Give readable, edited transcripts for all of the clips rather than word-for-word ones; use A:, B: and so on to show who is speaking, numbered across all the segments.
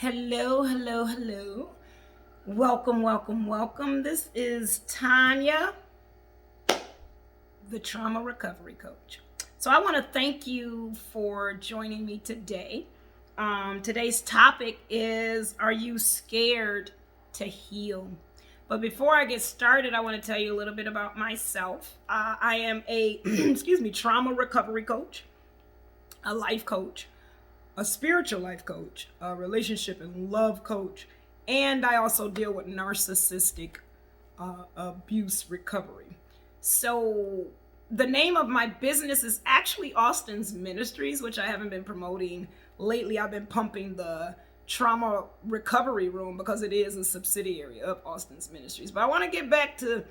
A: Hello, hello, hello. Welcome, welcome, welcome. This is Tanya, the trauma recovery coach. So I want to thank you for joining me today. Today's topic is, are you scared to heal? But before I get started, I want to tell you a little bit about myself. I am a, trauma recovery coach, a life coach, a spiritual life coach, a relationship and love coach, and I also deal with narcissistic abuse recovery. So the name of my business is actually Austin's Ministries, which I haven't been promoting lately. I've been pumping the trauma recovery room because it is a subsidiary of Austin's Ministries. But I want to get back to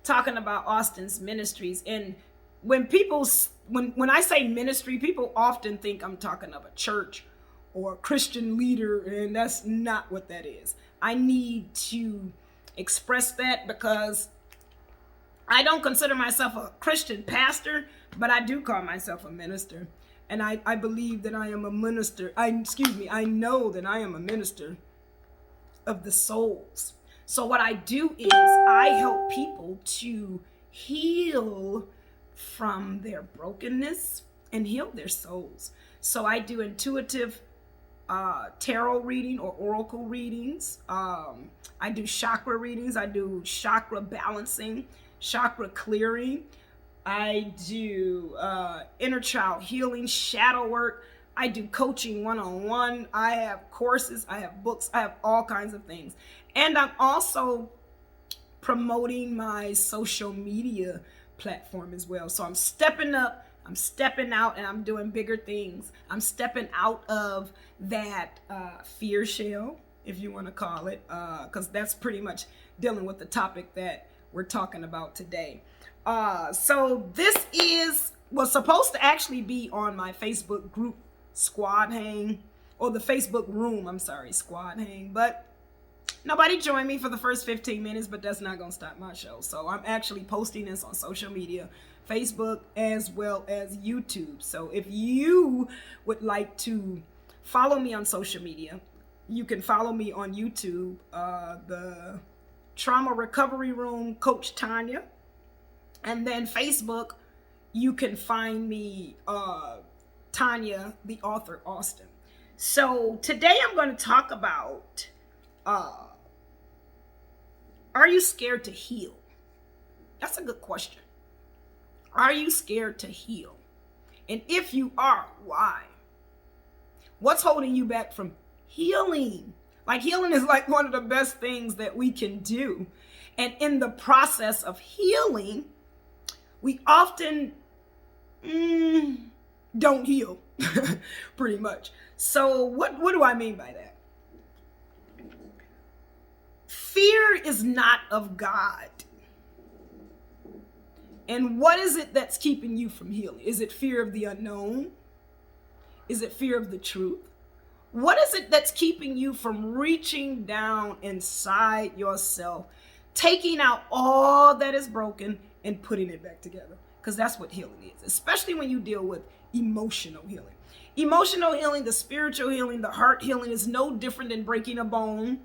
A: talking about Austin's Ministries. And when I say ministry, people often think I'm talking of a church or a Christian leader, and that's not what that is. I need to express that because I don't consider myself a Christian pastor, but I do call myself a minister. And I believe that I am a minister. I know that I am a minister of the souls. So what I do is I help people to heal from their brokenness and heal their souls. So I do intuitive tarot reading or oracle readings. I do chakra readings. I do chakra balancing, chakra clearing. I do inner child healing, shadow work. I do coaching one-on-one. I have courses. I have books. I have all kinds of things. And I'm also promoting my social media platform as well. So I'm stepping up, I'm stepping out, and I'm doing bigger things. I'm stepping out of that fear shell, if you want to call it, because that's pretty much dealing with the topic that we're talking about today. So this was supposed to actually be on my Facebook group Squad Hang, or the Facebook room, Squad Hang, but nobody joined me for the first 15 minutes, but that's not going to stop my show. So I'm actually posting this on social media, Facebook as well as YouTube. So if you would like to follow me on social media, you can follow me on YouTube, the Trauma Recovery Room, Coach Tanya. And then Facebook, you can find me, Tanya, the author, Austin. So today I'm going to talk about, are you scared to heal? That's a good question. Are you scared to heal? And if you are, why? What's holding you back from healing? Like, healing is like one of the best things that we can do. And in the process of healing, we often don't heal, pretty much. So what do I mean by that? Fear is not of God. And what is it that's keeping you from healing? Is it fear of the unknown? Is it fear of the truth? What is it that's keeping you from reaching down inside yourself, taking out all that is broken and putting it back together? Because that's what healing is, especially when you deal with emotional healing. Emotional healing, the spiritual healing, the heart healing is no different than breaking a bone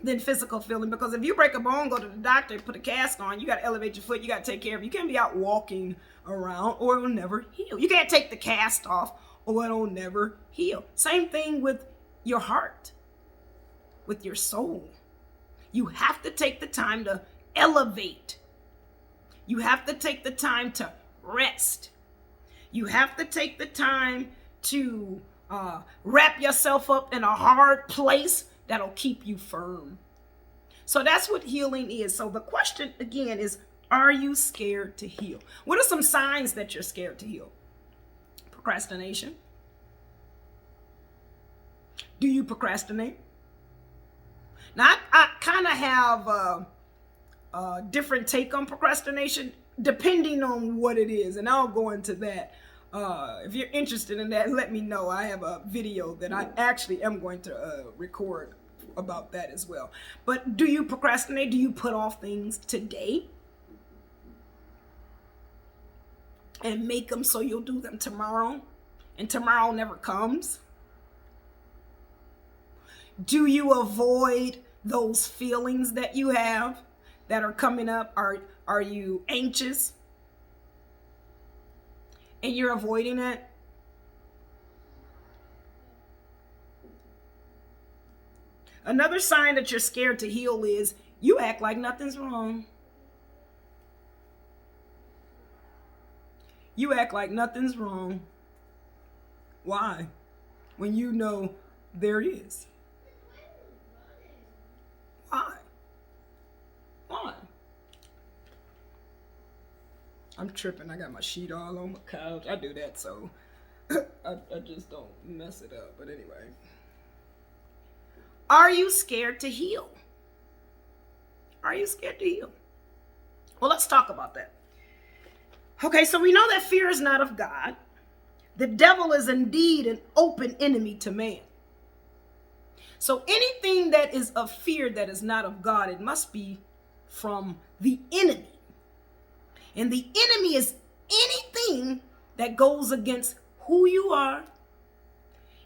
A: than physical healing. Because if you break a bone, go to the doctor, put a cast on, you got to elevate your foot, you got to take care of it. You can't be out walking around or it will never heal. You can't take the cast off or it'll never heal. Same thing with your heart, with your soul. You have to take the time to elevate. You have to take the time to rest. You have to take the time to wrap yourself up in a hard place that'll keep you firm. So that's what healing is. So the question again is, are you scared to heal? What are some signs that you're scared to heal? Procrastination. Do you procrastinate? Now, I kind of have a different take on procrastination depending on what it is, and I'll go into that. If you're interested in that, let me know. I have a video that I actually am going to record about that as well. But do you procrastinate? Do you put off things today and make them so you'll do them tomorrow, and tomorrow never comes? Do you avoid those feelings that you have that are coming up? Are you anxious and you're avoiding it? Another sign that you're scared to heal is you act like nothing's wrong. You act like nothing's wrong. Why? When you know there is. Why? Why? I'm tripping. I got my sheet all on my couch. I do that, so I just don't mess it up. But anyway. Are you scared to heal? Are you scared to heal? Well, let's talk about that. Okay, so we know that fear is not of God. The devil is indeed an open enemy to man. So anything that is of fear that is not of God, it must be from the enemy. And the enemy is anything that goes against who you are,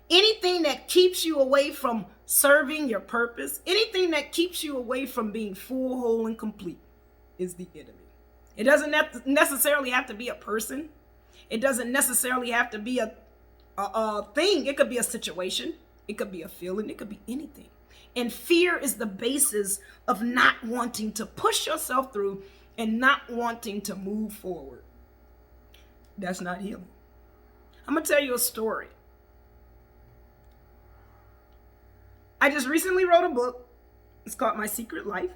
A: anything that keeps you away from serving your purpose, anything that keeps you away from being full, whole, and complete is the enemy. It doesn't necessarily have to be a person. It doesn't necessarily have to be a thing. It could be a situation. It could be a feeling. It could be anything. And fear is the basis of not wanting to push yourself through and not wanting to move forward. That's not healing. I'm going to tell you a story. I just recently wrote a book. It's called My Secret Life.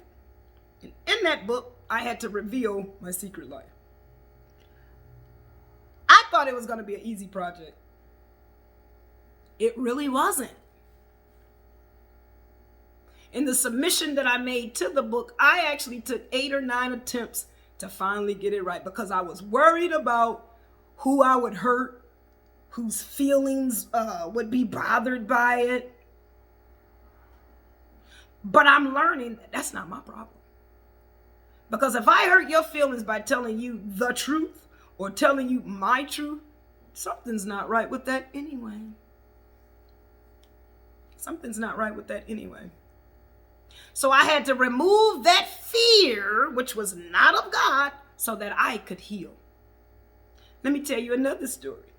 A: And in that book, I had to reveal my secret life. I thought it was going to be an easy project. It really wasn't. In the submission that I made to the book, I actually took 8 or 9 attempts to finally get it right because I was worried about who I would hurt, whose feelings would be bothered by it. But I'm learning that that's not my problem. Because if I hurt your feelings by telling you the truth or telling you my truth, something's not right with that anyway. Something's not right with that anyway. So I had to remove that fear, which was not of God, so that I could heal. Let me tell you another story.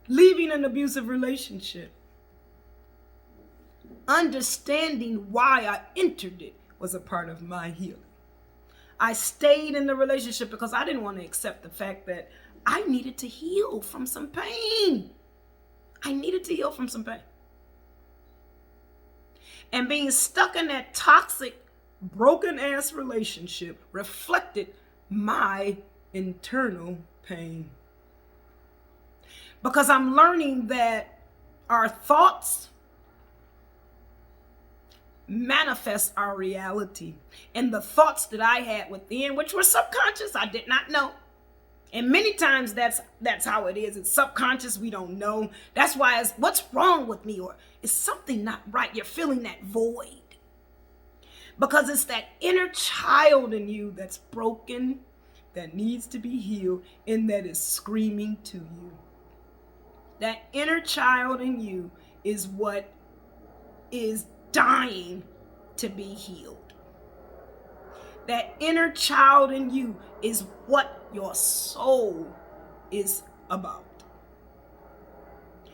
A: Leaving an abusive relationship. Understanding why I entered it was a part of my healing. I stayed in the relationship because I didn't want to accept the fact that I needed to heal from some pain. I needed to heal from some pain. And being stuck in that toxic, broken-ass relationship reflected my internal pain. Because I'm learning that our thoughts manifest our reality. And the thoughts that I had within, which were subconscious, I did not know. And many times that's how it is. It's subconscious. We don't know. That's why it's what's wrong with me, or is something not right? You're feeling that void. Because it's that inner child in you that's broken, that needs to be healed, and that is screaming to you. That inner child in you is what is dying to be healed. That inner child in you is what your soul is about.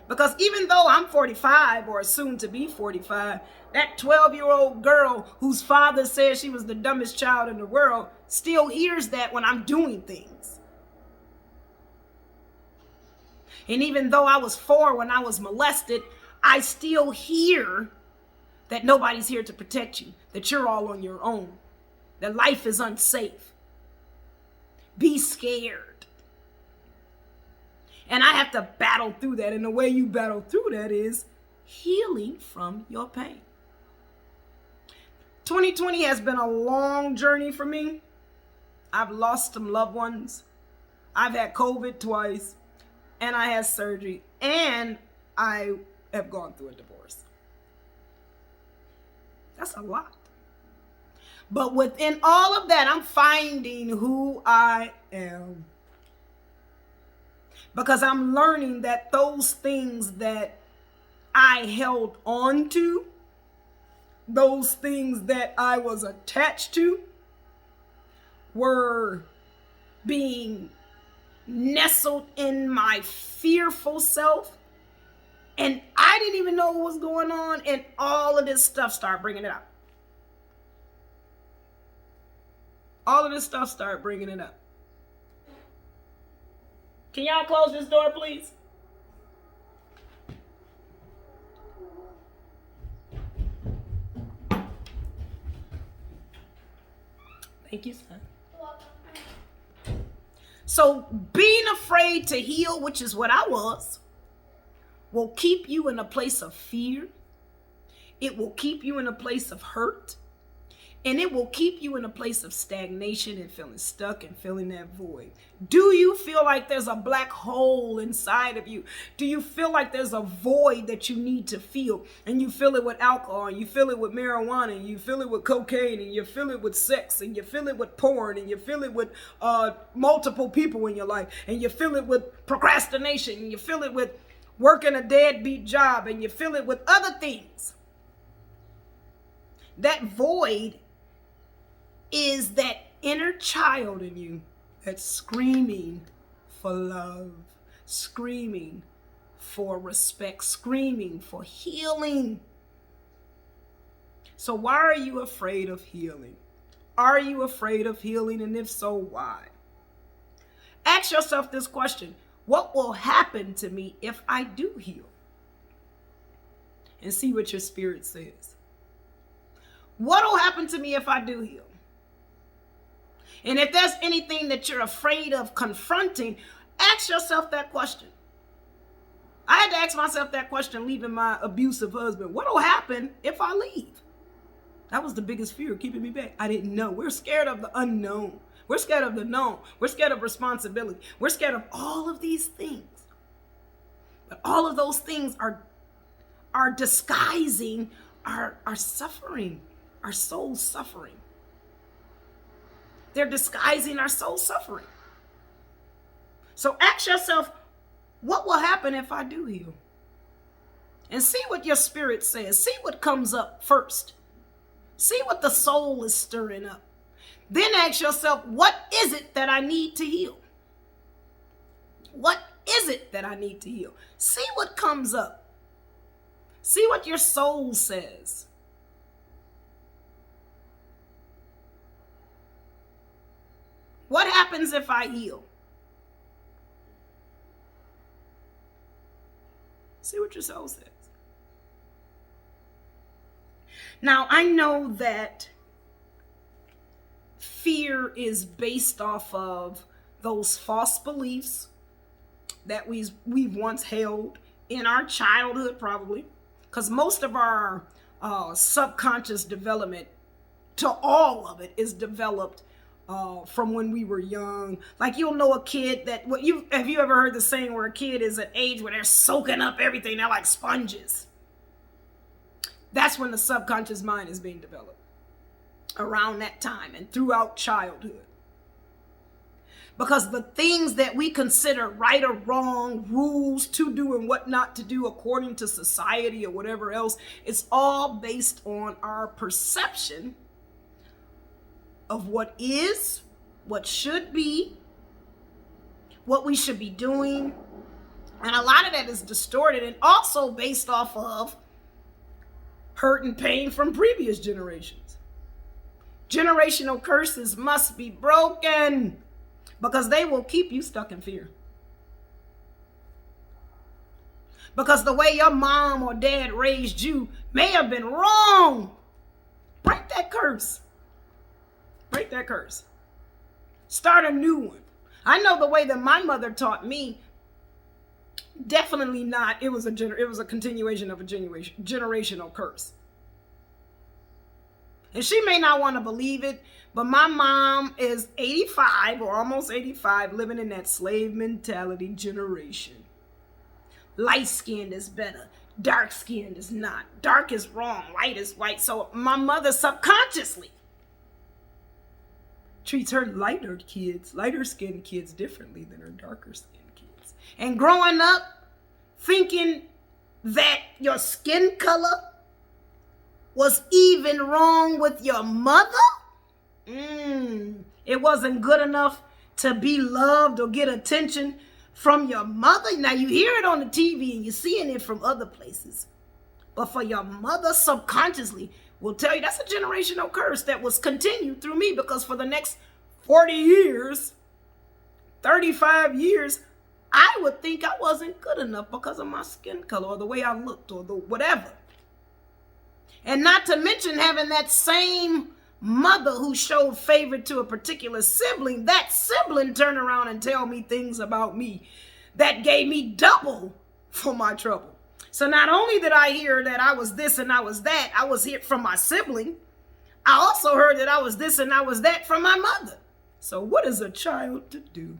A: Because even though I'm 45 or soon to be 45, that 12-year-old girl whose father says she was the dumbest child in the world still hears that when I'm doing things. And even though I was 4 when I was molested, I still hear that nobody's here to protect you, that you're all on your own, that life is unsafe. Be scared. And I have to battle through that. And the way you battle through that is healing from your pain. 2020 has been a long journey for me. I've lost some loved ones. I've had COVID twice. And I had surgery. And I have gone through a divorce. That's a lot. But within all of that, I'm finding who I am. Because I'm learning that those things that I held on to, those things that I was attached to, were being nestled in my fearful self. And I didn't even know what was going on. And all of this stuff started bringing it up. All of this stuff started bringing it up. Can y'all close this door, please? Thank you, son. So being afraid to heal, which is what I was, will keep you in a place of fear. It will keep you in a place of hurt. And it will keep you in a place of stagnation and feeling stuck and feeling that void. Do you feel like there's a black hole inside of you? Do you feel like there's a void that you need to feel? And you feel it with alcohol, and you feel it with marijuana, and you feel it with cocaine, and you feel it with sex, and you feel it with porn, and you feel it with multiple people in your life, and you feel it with procrastination, and you feel it with working a deadbeat job, and you feel it with other things. That void is that inner child in you that's screaming for love, screaming for respect, screaming for healing. So why are you afraid of healing? Are you afraid of healing? And if so, why? Ask yourself this question: what will happen to me if I do heal? And see what your spirit says. What will happen to me if I do heal? And if there's anything that you're afraid of confronting, ask yourself that question. I had to ask myself that question leaving my abusive husband. What will happen if I leave? That was the biggest fear keeping me back. I didn't know. We're scared of the unknown. We're scared of the known. We're scared of responsibility. We're scared of all of these things. But all of those things are disguising our suffering, our soul suffering. They're disguising our soul suffering. So ask yourself, what will happen if I do heal? And see what your spirit says. See what comes up first. See what the soul is stirring up. Then ask yourself, what is it that I need to heal? What is it that I need to heal? See what comes up. See what your soul says. What happens if I heal? See what your soul says. Now, I know that fear is based off of those false beliefs that we've once held in our childhood, probably, because most of our subconscious development, to all of it, is developed from when we were young. Like, you'll know a kid that, have you ever heard the saying where a kid is at age where they're soaking up everything? They're like sponges. That's when the subconscious mind is being developed, around that time and throughout childhood. Because the things that we consider right or wrong, rules to do and what not to do according to society or whatever else, it's all based on our perception of what is, what should be, what we should be doing. And a lot of that is distorted and also based off of hurt and pain from previous generations. Generational curses must be broken because they will keep you stuck in fear. Because the way your mom or dad raised you may have been wrong. Break that curse. Break that curse. Start a new one. I know the way that my mother taught me, definitely not. It was a continuation of a generational curse. And she may not want to believe it, but my mom is 85 or almost 85, living in that slave mentality generation. Light-skinned is better. Dark-skinned is not. Dark is wrong. Light is white. So my mother subconsciously treats her lighter-skinned kids differently than her darker-skinned kids. And growing up thinking that your skin color was even wrong with your mother? It wasn't good enough to be loved or get attention from your mother. Now you hear it on the TV and you're seeing it from other places. But for your mother subconsciously will tell you that's a generational curse that was continued through me, because for the next 40 years, 35 years, I would think I wasn't good enough because of my skin color or the way I looked or the whatever. And not to mention having that same mother who showed favor to a particular sibling, that sibling turned around and tell me things about me that gave me double for my trouble. So not only did I hear that I was this and I was that, I was here from my sibling, I also heard that I was this and I was that from my mother. So what is a child to do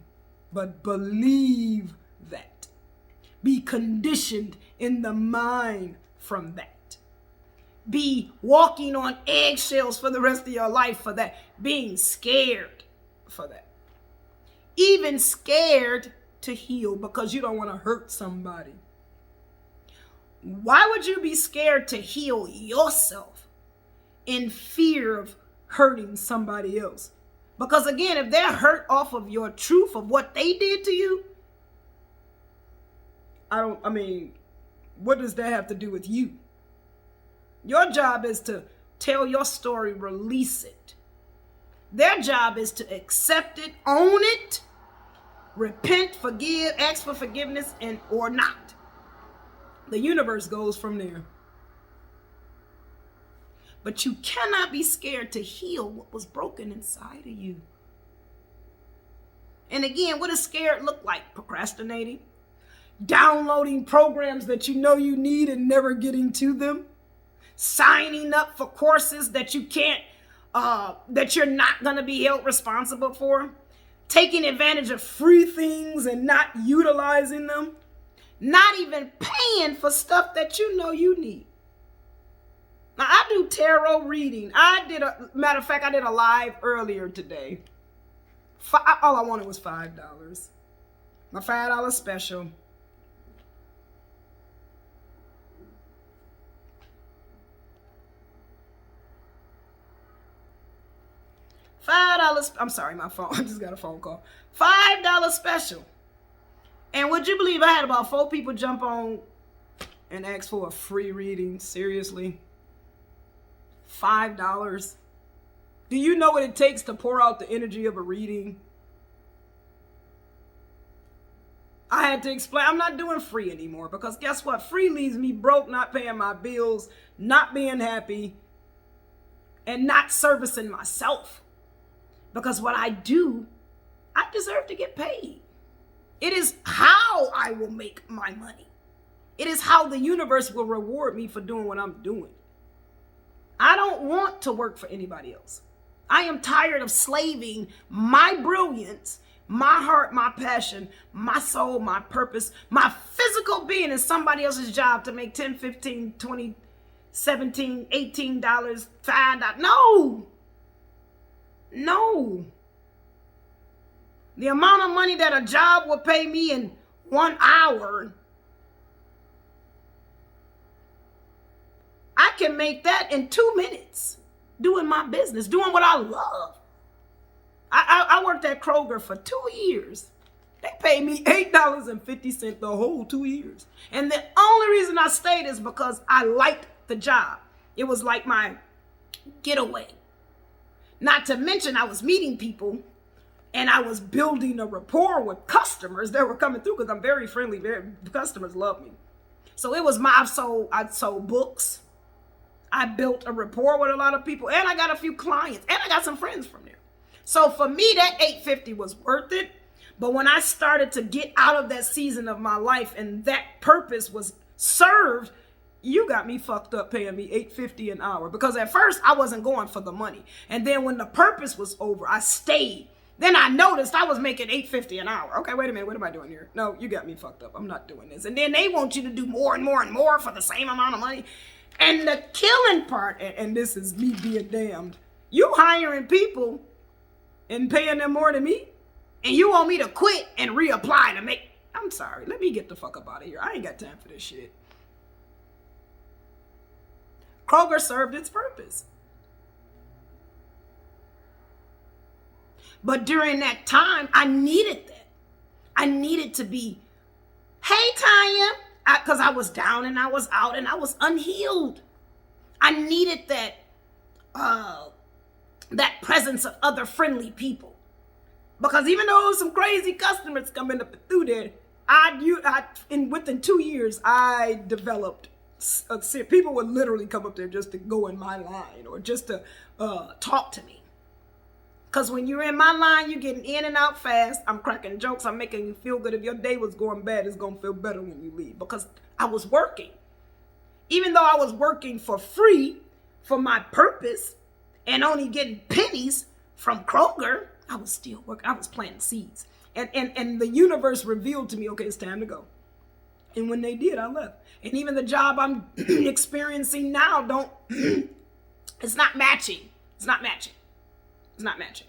A: but believe that? Be conditioned in the mind from that. Be walking on eggshells for the rest of your life for that. Being scared for that. Even scared to heal because you don't want to hurt somebody. Why would you be scared to heal yourself in fear of hurting somebody else? Because again, if they're hurt off of your truth of what they did to you, what does that have to do with you? Your job is to tell your story, release it. Their job is to accept it, own it, repent, forgive, ask for forgiveness, and or not. The universe goes from there. But you cannot be scared to heal what was broken inside of you. And again, what does scared look like? Procrastinating, downloading programs that you know you need and never getting to them, signing up for courses that you can't, that you're not going to be held responsible for, taking advantage of free things and not utilizing them, not even paying for stuff that you know you need. Now, I do tarot reading. Matter of fact, I did a live earlier today. All I wanted was $5. My $5 special. $5. I'm sorry, my phone. I just got a phone call. $5 special. And would you believe I had about 4 people jump on and ask for a free reading? Seriously? $5. Do you know what it takes to pour out the energy of a reading? I had to explain. I'm not doing free anymore because guess what? Free leaves me broke, not paying my bills, not being happy, and not servicing myself. Because what I do, I deserve to get paid. It is how I will make my money. It is how the universe will reward me for doing what I'm doing. I don't want to work for anybody else. I am tired of slaving my brilliance, my heart, my passion, my soul, my purpose, my physical being in somebody else's job to make $10, $15, $20, $17, $18, $5. No. The amount of money that a job will pay me in 1 hour, I can make that in 2 minutes doing my business, doing what I love. I worked at Kroger for 2 years. They paid me $8.50 the whole 2 years. And the only reason I stayed is because I liked the job. It was like my getaway. Not to mention I was meeting people and I was building a rapport with customers that were coming through because I'm very friendly. The customers love me. So it was I sold books. I built a rapport with a lot of people and I got a few clients and I got some friends from there. So for me, that $8.50 was worth it. But when I started to get out of that season of my life and that purpose was served, you got me fucked up paying me $8.50 an hour. Because at first I wasn't going for the money. And then when the purpose was over, I stayed. Then I noticed I was making $8.50 an hour. Okay, wait a minute. What am I doing here? No, you got me fucked up. I'm not doing this. And then they want you to do more and more and more for the same amount of money. And the killing part, and this is me being damned, you hiring people and paying them more than me, and you want me to quit and reapply to make, I'm sorry, let me get the fuck up out of here. I ain't got time for this shit. Kroger served its purpose. But during that time, I needed that. I needed to be, hey, Tanya, because I was down and I was out and I was unhealed. I needed that that presence of other friendly people. Because even though some crazy customers coming up through there, within 2 years, I developed. People would literally come up there just to go in my line or just to talk to me. Because when you're in my line, you're getting in and out fast. I'm cracking jokes. I'm making you feel good. If your day was going bad, it's going to feel better when you leave. Because I was working. Even though I was working for free for my purpose and only getting pennies from Kroger, I was still working. I was planting seeds. And the universe revealed to me, okay, it's time to go. And when they did, I left. And even the job I'm experiencing now, it's not matching. It's not matching. It's not matching.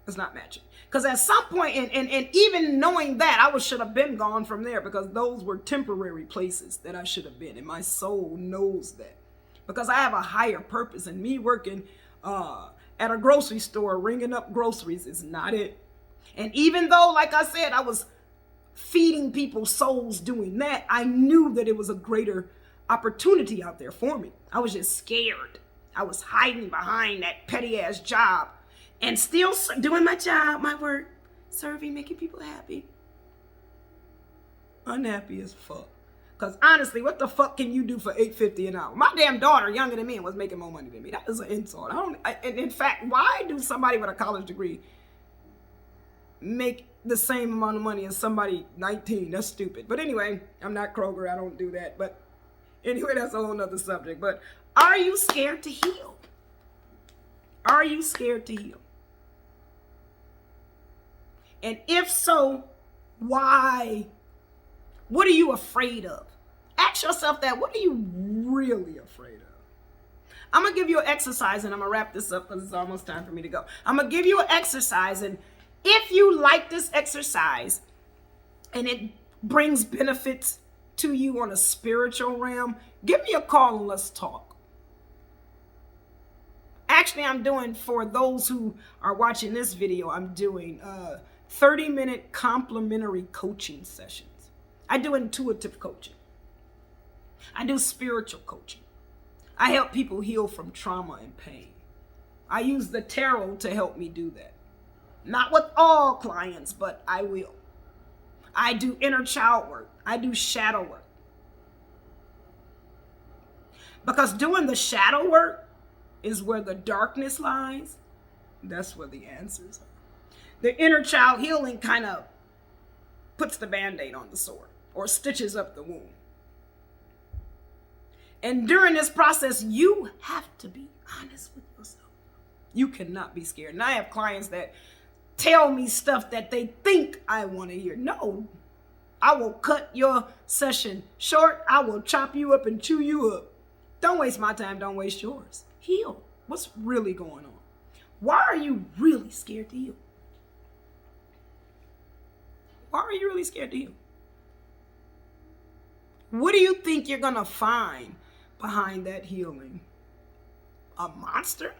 A: It's not matching. Because at some point, and even knowing that, I should have been gone from there, because those were temporary places that I should have been. And my soul knows that. Because I have a higher purpose. And me working at a grocery store, ringing up groceries is not it. And even though, like I said, I was feeding people's souls doing that, I knew that it was a greater opportunity out there for me. I was just scared. I was hiding behind that petty ass job and still doing my job, my work, serving, making people happy. Unhappy as fuck. Because honestly, what the fuck can you do for $8.50 an hour? My damn daughter, younger than me, was making more money than me. That is an insult. And in fact, why do somebody with a college degree make the same amount of money as somebody 19? That's stupid. But anyway, I'm not Kroger. I don't do that. But anyway, that's a whole nother subject. But are you scared to heal? Are you scared to heal? And if so, why? What are you afraid of? Ask yourself that. What are you really afraid of? I'm going to give you an exercise, and I'm going to wrap this up because it's almost time for me to go. I'm going to give you an exercise, and if you like this exercise and it brings benefits to you on a spiritual realm, give me a call and let's talk. Actually, I'm doing, for those who are watching this video, I'm doing 30-minute complimentary coaching sessions. I do intuitive coaching. I do spiritual coaching. I help people heal from trauma and pain. I use the tarot to help me do that. Not with all clients, but I will. I do inner child work. I do shadow work. Because doing the shadow work is where the darkness lies. That's where the answers are. The inner child healing kind of puts the Band-Aid on the sore or stitches up the wound. And during this process, you have to be honest with yourself. You cannot be scared. And I have clients that tell me stuff that they think I want to hear. No, I will cut your session short. I will chop you up and chew you up. Don't waste my time. Don't waste yours. Heal. What's really going on? Why are you really scared to heal? Why are you really scared to heal? What do you think you're going to find behind that healing? A monster?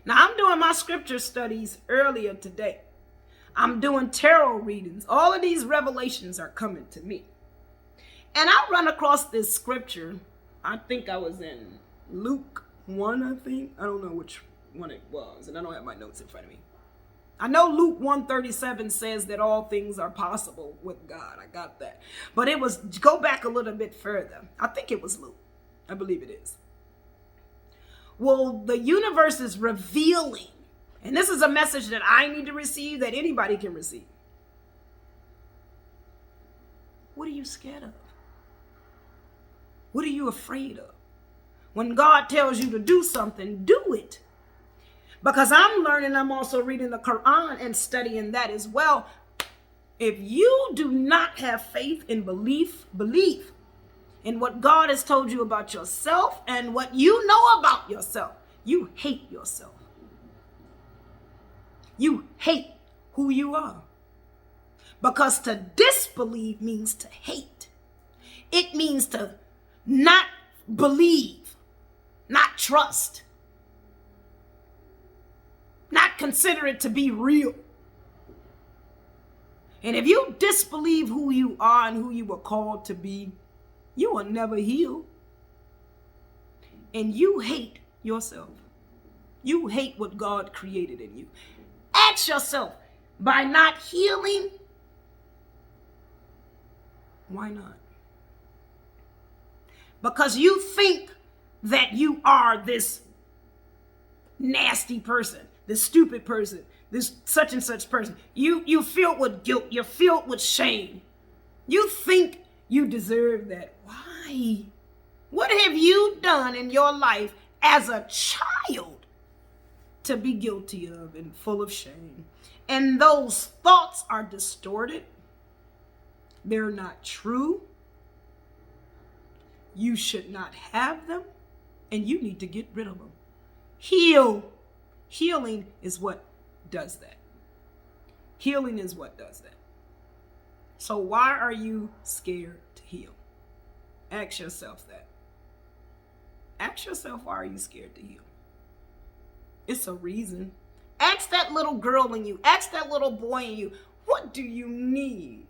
A: Now, I'm doing my scripture studies earlier today. I'm doing tarot readings. All of these revelations are coming to me. And I run across this scripture. I think I was in Luke 1, I think. I don't know which one it was, and I don't have my notes in front of me. I know Luke 1:37 says that all things are possible with God. I got that. But it was, go back a little bit further. I think it was Luke. I believe it is. Well, the universe is revealing, and this is a message that I need to receive, that anybody can receive. What are you scared of? What are you afraid of? When God tells you to do something, do it. Because I'm learning, I'm also reading the Quran and studying that as well. If you do not have faith and belief in what God has told you about yourself and what you know about yourself, you hate yourself. You hate who you are. Because to disbelieve means to hate. It means to not believe, not trust, not consider it to be real. And if you disbelieve who you are and who you were called to be, you will never heal. And you hate yourself. You hate what God created in you. Ask yourself, by not healing, why not? Because you think that you are this nasty person, this stupid person, this such and such person. You're filled with guilt. You're filled with shame. You think you deserve that. Why? What have you done in your life as a child to be guilty of and full of shame? And those thoughts are distorted. They're not true. You should not have them, and you need to get rid of them. Heal. Healing is what does that. Healing is what does that. So why are you scared to heal? Ask yourself that. Ask yourself, why are you scared to heal? It's a reason. Ask that little girl in you. Ask that little boy in you. What do you need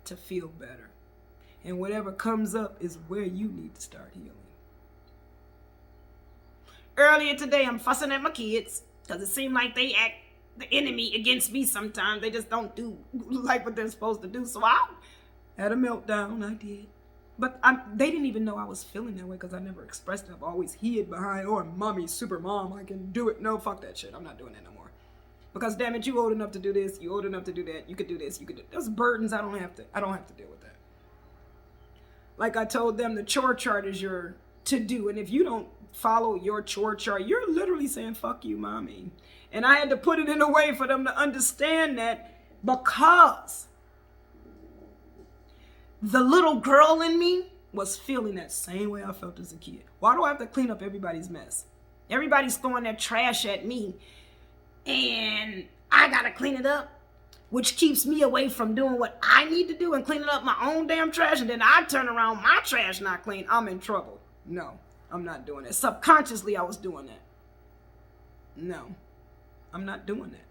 A: to feel better? And whatever comes up is where you need to start healing. Earlier today, I'm fussing at my kids because it seemed like they act the enemy against me sometimes. They just don't do like what they're supposed to do. So I had a meltdown. I did. But they didn't even know I was feeling that way because I never expressed it. I've always hid behind, oh, mommy, super mom, I can do it. No, fuck that shit. I'm not doing that no more. Because damn it, you old enough to do this. You old enough to do that. You could do this. You could do those burdens. I don't have to deal with that. Like I told them, the chore chart is your to do. And if you don't follow your chore chart, you're literally saying, fuck you, mommy. And I had to put it in a way for them to understand that, because the little girl in me was feeling that same way I felt as a kid. Why do I have to clean up everybody's mess? Everybody's throwing their trash at me, and I gotta clean it up, which keeps me away from doing what I need to do and cleaning up my own damn trash. And then I turn around, my trash not clean, I'm in trouble. No, I'm not doing it. Subconsciously, I was doing that. No, I'm not doing that.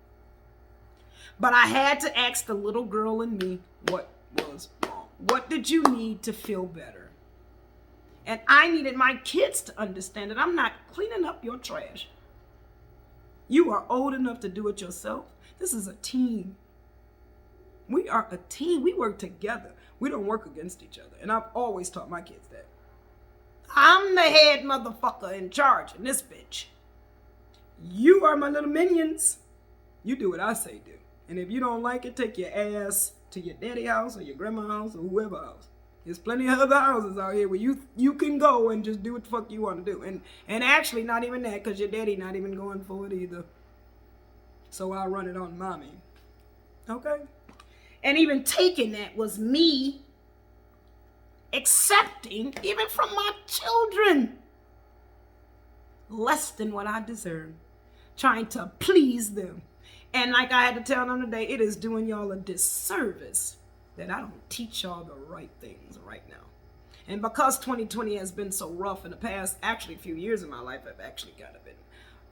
A: But I had to ask the little girl in me what was wrong. What did you need to feel better? And I needed my kids to understand that I'm not cleaning up your trash. You are old enough to do it yourself. This is a team. We are a team. We work together. We don't work against each other. And I've always taught my kids that. I'm the head motherfucker in charge in this bitch. You are my little minions. You do what I say do. And if you don't like it, take your ass to your daddy house or your grandma house or whoever house. There's plenty of other houses out here where you can go and just do what the fuck you want to do. And actually not even that, because your daddy not even going for it either. So I'll run it on mommy. Okay? And even taking that was me accepting, even from my children, less than what I deserve, trying to please them. And like I had to tell them today, it is doing y'all a disservice that I don't teach y'all the right things right now. And because 2020 has been so rough in the past, actually a few years in my life have actually kind of been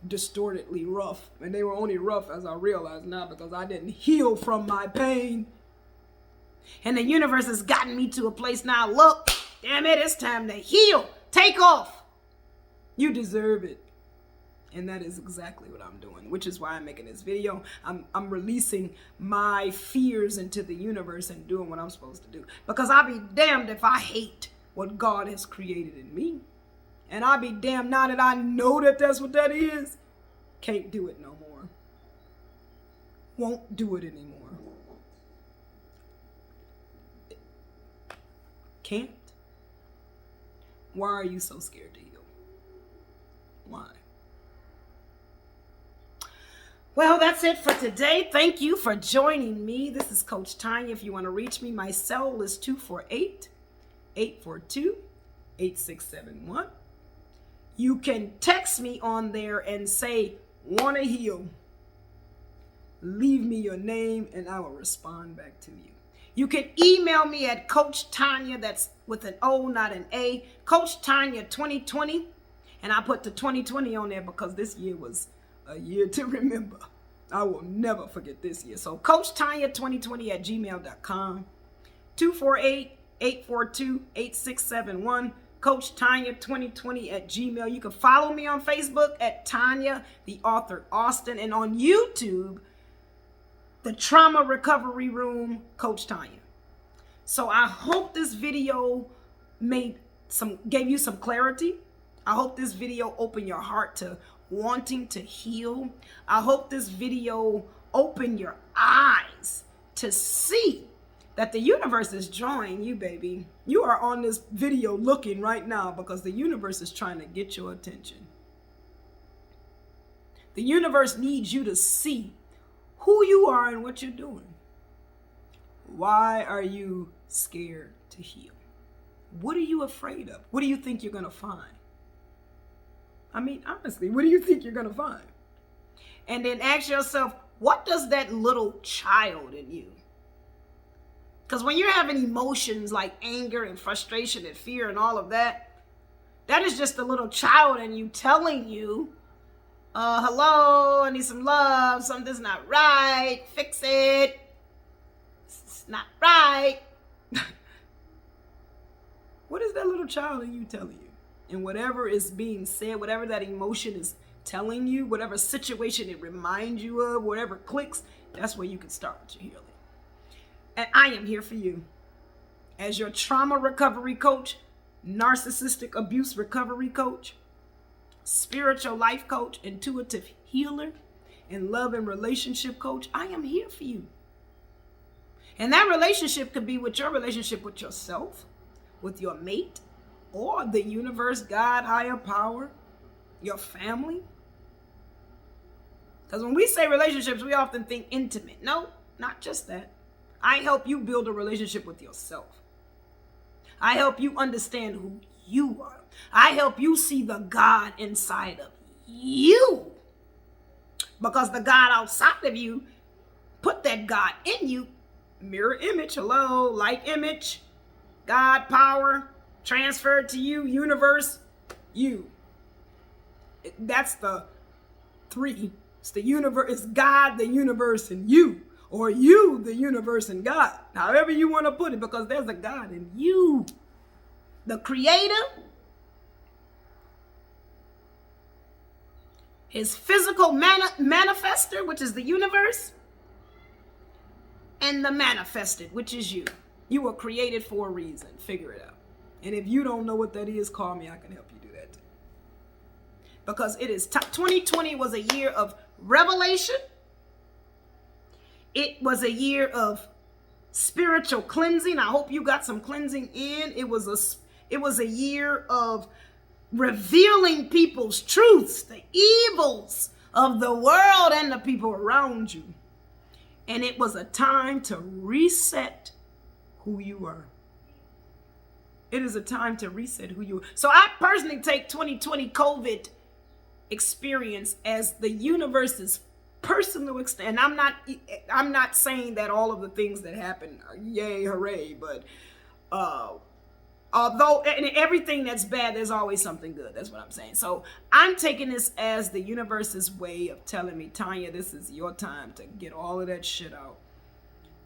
A: distortedly rough. And they were only rough, as I realize now, because I didn't heal from my pain. And the universe has gotten me to a place now, look, damn it, it's time to heal. Take off. You deserve it. And that is exactly what I'm doing, which is why I'm making this video. I'm releasing my fears into the universe and doing what I'm supposed to do. Because I'll be damned if I hate what God has created in me. And I'll be damned now that I know that that's what that is. Can't do it no more. Won't do it anymore. Can't. Why are you so scared to heal? Why? Well, that's it for today. Thank you for joining me. This is Coach Tanya. If you want to reach me, my cell is 248-842-8671. You can text me on there and say, want to heal. Leave me your name and I will respond back to you. You can email me at Coach Tanya, that's with an O, not an A, Coach Tanya 2020. And I put the 2020 on there because this year was a year to remember. I will never forget this year. So Coach Tanya 2020 at gmail.com, 248-842-8671. Coach Tanya 2020 at Gmail. You can follow me on Facebook at Tanya, the author Austin, and on YouTube, the Trauma Recovery Room, Coach Tanya. So I hope this video gave you some clarity. I hope this video opened your heart to wanting to heal. I hope this video opened your eyes to see that the universe is drawing you, baby. You are on this video looking right now because the universe is trying to get your attention. The universe needs you to see who you are and what you're doing. Why are you scared to heal? What are you afraid of? What do you think you're going to find? I mean, honestly, what do you think you're going to find? And then ask yourself, what does that little child in you? Because when you're having emotions like anger and frustration and fear and all of that, that is just a little child in you telling you, hello, I need some love, something's not right, fix it, it's not right. What is that little child in you telling you? And whatever is being said, whatever that emotion is telling you, whatever situation it reminds you of, whatever clicks, that's where you can start with your healing. And I am here for you as your trauma recovery coach, narcissistic abuse recovery coach, spiritual life coach, intuitive healer, and love and relationship coach. I am here for you. And that relationship could be with your relationship with yourself, with your mate, or the universe, God, higher power, your family. Because when we say relationships, we often think intimate. No, not just that. I help you build a relationship with yourself. I help you understand who you are. I help you see the God inside of you. Because the God outside of you put that God in you. Mirror image, hello, like image, God power, transferred to you, universe, you. That's the three. It's the universe, it's God, the universe, and you. Or you, the universe, and God. However you want to put it, because there's a God in you. The creator, his physical manifester, which is the universe, and the manifested, which is you. You were created for a reason. Figure it out. And if you don't know what that is, call me. I can help you do that too. Because it is 2020 was a year of revelation. It was a year of spiritual cleansing. I hope you got some cleansing in. It was a year of revealing people's truths, the evils of the world and the people around you. And it was a time to reset who you are. It is a time to reset who you are. So I personally take 2020 COVID experience as the universe's personal extent. And I'm not saying that all of the things that happen are yay, hooray, but although in everything that's bad, there's always something good. That's what I'm saying. So I'm taking this as the universe's way of telling me, Tanya, this is your time to get all of that shit out.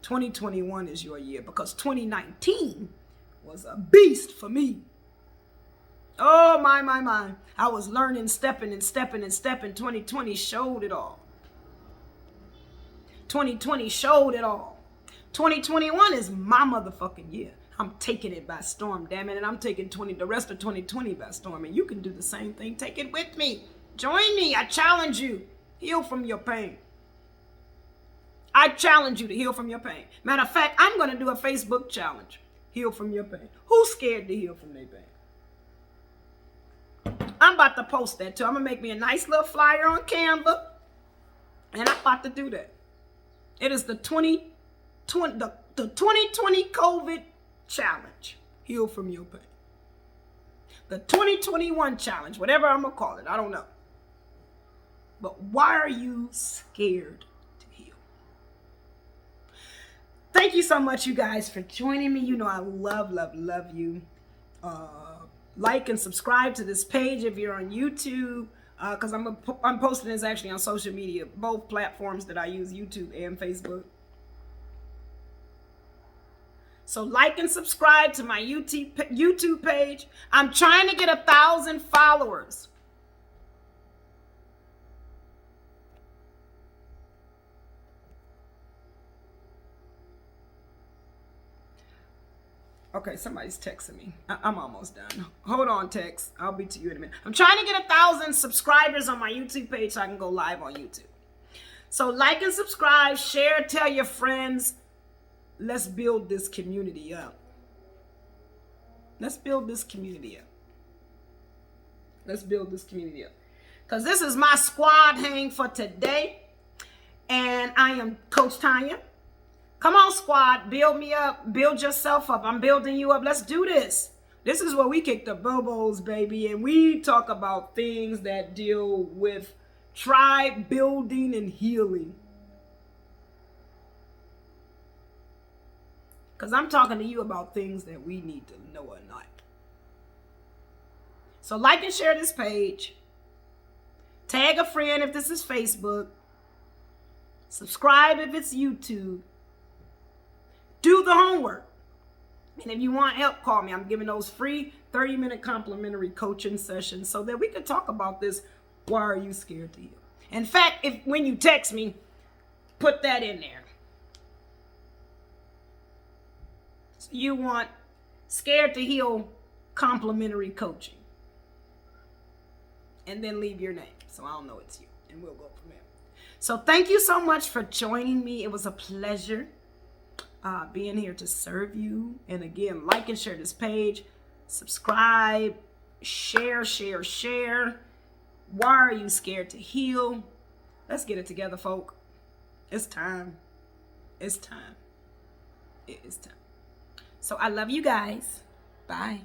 A: 2021 is your year, because 2019 was a beast for me. Oh, my. I was learning, stepping. 2020 showed it all. 2020 showed it all. 2021 is my motherfucking year. I'm taking it by storm, damn it. And I'm taking the rest of 2020 by storm. And you can do the same thing. Take it with me. Join me. I challenge you. Heal from your pain. I challenge you to heal from your pain. Matter of fact, I'm going to do a Facebook challenge. Heal from your pain. Who's scared to heal from their pain? I'm about to post that too. I'm going to make me a nice little flyer on Canva. And I'm about to do that. It is the 2020 COVID challenge. Heal from your pain. The 2021 challenge, whatever I'm going to call it. I don't know. But why are you scared to heal? Thank you so much, you guys, for joining me. You know I love, love, love you. Like and subscribe to this page if you're on YouTube, because I'm posting this actually on social media, both platforms that I use, YouTube and Facebook. So like and subscribe to my YouTube page. I'm trying to get 1,000 followers. Okay, somebody's texting me. I'm almost done. Hold on, text. I'll be to you in a minute. I'm trying to get 1,000 subscribers on my YouTube page so I can go live on YouTube. So like and subscribe, share, tell your friends. Let's build this community up. Let's build this community up. Let's build this community up. Because this is my squad hang for today. And I am Coach Tanya. Come on, squad. Build me up. Build yourself up. I'm building you up. Let's do this. This is where we kick the bubbles, baby. And we talk about things that deal with tribe building and healing. Because I'm talking to you about things that we need to know or not. So like and share this page. Tag a friend if this is Facebook. Subscribe if it's YouTube. Do the homework. And if you want help, call me. I'm giving those free 30-minute complimentary coaching sessions so that we can talk about this. Why are you scared to heal? In fact, when you text me, put that in there. So you want scared to heal complimentary coaching. And then leave your name so I don't know it's you. And we'll go from there. So thank you so much for joining me. It was a pleasure being here to serve you. And again, like and share this page. Subscribe. Share, share, share. Why are you scared to heal? Let's get it together, folk. It's time. It's time. It is time. So I love you guys. Bye.